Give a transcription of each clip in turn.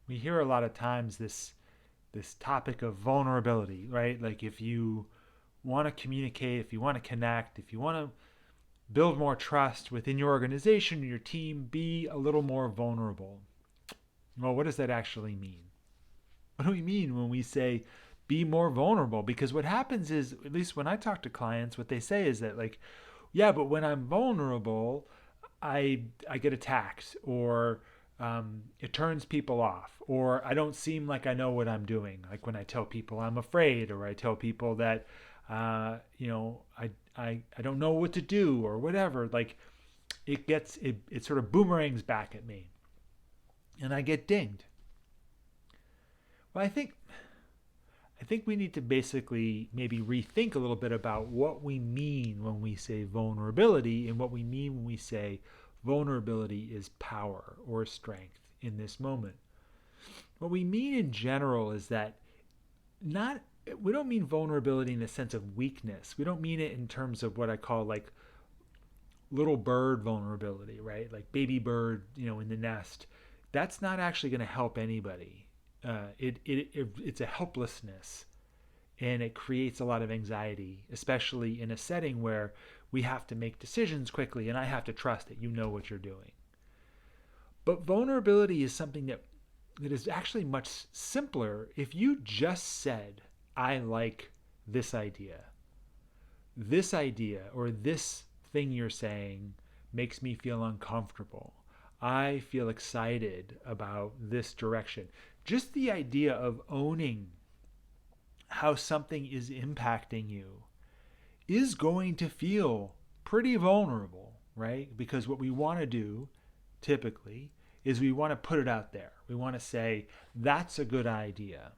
we hear a lot of times this topic of vulnerability, right? Like if you want to communicate, if you want to connect, if you want to build more trust within your organization and your team, be a little more vulnerable. Well, what does that actually mean? What do we mean when we say be more vulnerable? Because what happens is, at least when I talk to clients, what they say is that like, yeah, but when I'm vulnerable, I get attacked, or it turns people off, or I don't seem like I know what I'm doing. Like when I tell people I'm afraid, or I tell people that I don't know what to do, or whatever. Like it sort of boomerangs back at me, and I get dinged. Well, I think we need to basically maybe rethink a little bit about what we mean when we say vulnerability and what we mean when we say vulnerability is power or strength in this moment. What we mean in general is that not we don't mean vulnerability in the sense of weakness. We don't mean it in terms of what I call like little bird vulnerability, right? Like baby bird, in the nest. That's not actually going to help anybody. It's a helplessness, and it creates a lot of anxiety, especially in a setting where we have to make decisions quickly and I have to trust that you know what you're doing. But vulnerability is something that is actually much simpler if you just said, I like this idea. This idea or this thing you're saying makes me feel uncomfortable. I feel excited about this direction. Just the idea of owning how something is impacting you is going to feel pretty vulnerable, right? Because what we want to do typically is we want to put it out there. We want to say, that's a good idea.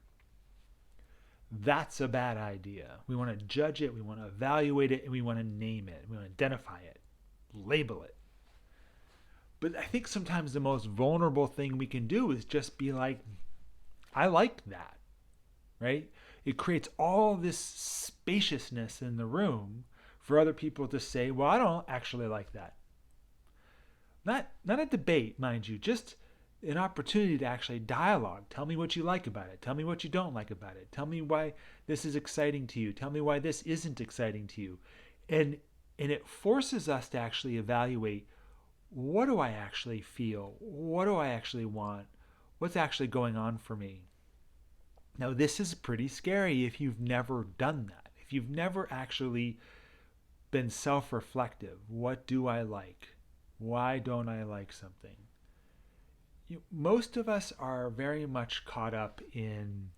That's a bad idea. We want to judge it, we want to evaluate it, and we want to name it. We want to identify it, label it. But I think sometimes the most vulnerable thing we can do is just be like, I like that, right? It creates all this spaciousness in the room for other people to say, well, I don't actually like that. Not a debate, mind you, just an opportunity to actually dialogue. Tell me what you like about it. Tell me what you don't like about it. Tell me why this is exciting to you. Tell me why this isn't exciting to you. And and it forces us to actually evaluate, what do I actually feel? What do I actually want? What's actually going on for me? Now, this is pretty scary if you've never done that. If you've never actually been self reflective. What do I like? Why don't I like something? Most of us are very much caught up in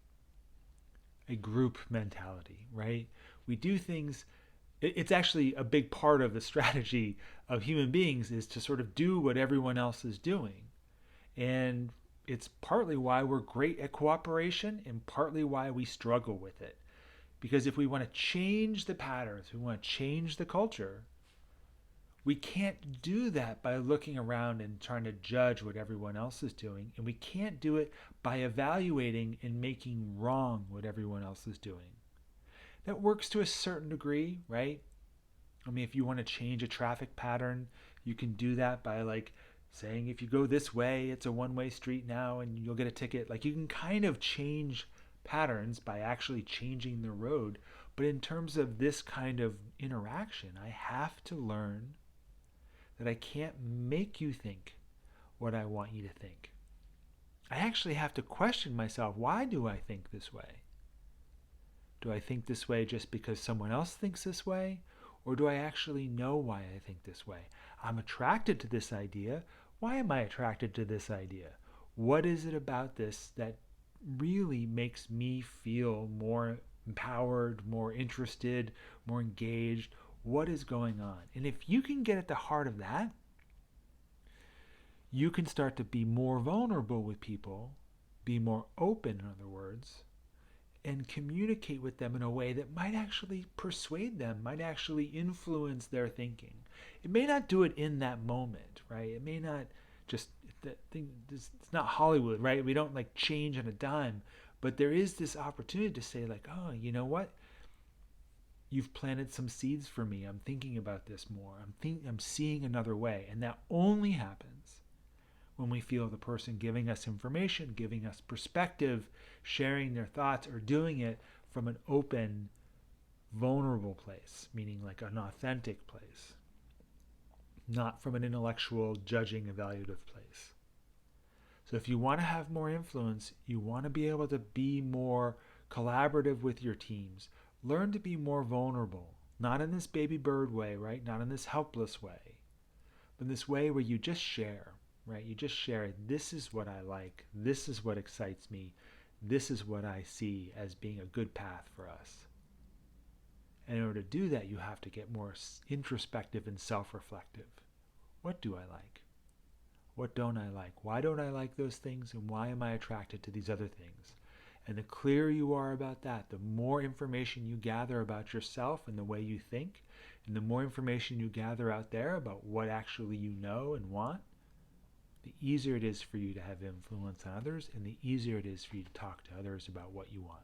a group mentality, right? We do things. It's actually a big part of the strategy of human beings is to sort of do what everyone else is doing. And it's partly why we're great at cooperation and partly why we struggle with it. Because if we want to change the patterns, we want to change the culture, we can't do that by looking around and trying to judge what everyone else is doing. And we can't do it by evaluating and making wrong what everyone else is doing. That works to a certain degree, right? I mean, if you want to change a traffic pattern, you can do that by like saying, if you go this way, it's a one-way street now and you'll get a ticket. Like you can kind of change patterns by actually changing the road. But in terms of this kind of interaction, I have to learn that I can't make you think what I want you to think. I actually have to question myself, why do I think this way? Do I think this way just because someone else thinks this way? Or do I actually know why I think this way? I'm attracted to this idea. Why am I attracted to this idea? What is it about this that really makes me feel more empowered, more interested, more engaged? What is going on? And if you can get at the heart of that, you can start to be more vulnerable with people, be more open, in other words, and communicate with them in a way that might actually persuade them, might actually influence their thinking. It may not do it in that moment, right? It may not just that thing. It's not Hollywood, right? We don't like change on a dime, but there is this opportunity to say like, oh, you know what? You've planted some seeds for me. I'm thinking about this more. I'm seeing another way, and that only happens when we feel the person giving us information, giving us perspective, sharing their thoughts, or doing it from an open, vulnerable place, meaning like an authentic place, not from an intellectual, judging, evaluative place. So if you want to have more influence, you want to be able to be more collaborative with your teams. Learn to be more vulnerable, not in this baby bird way, right? Not in this helpless way, but in this way where you just share, right? You just share, this is what I like, this is what excites me, this is what I see as being a good path for us. And in order to do that, you have to get more introspective and self-reflective. What do I like? What don't I like? Why don't I like those things? And why am I attracted to these other things? And the clearer you are about that, the more information you gather about yourself and the way you think, and the more information you gather out there about what actually you know and want, the easier it is for you to have influence on others, and the easier it is for you to talk to others about what you want.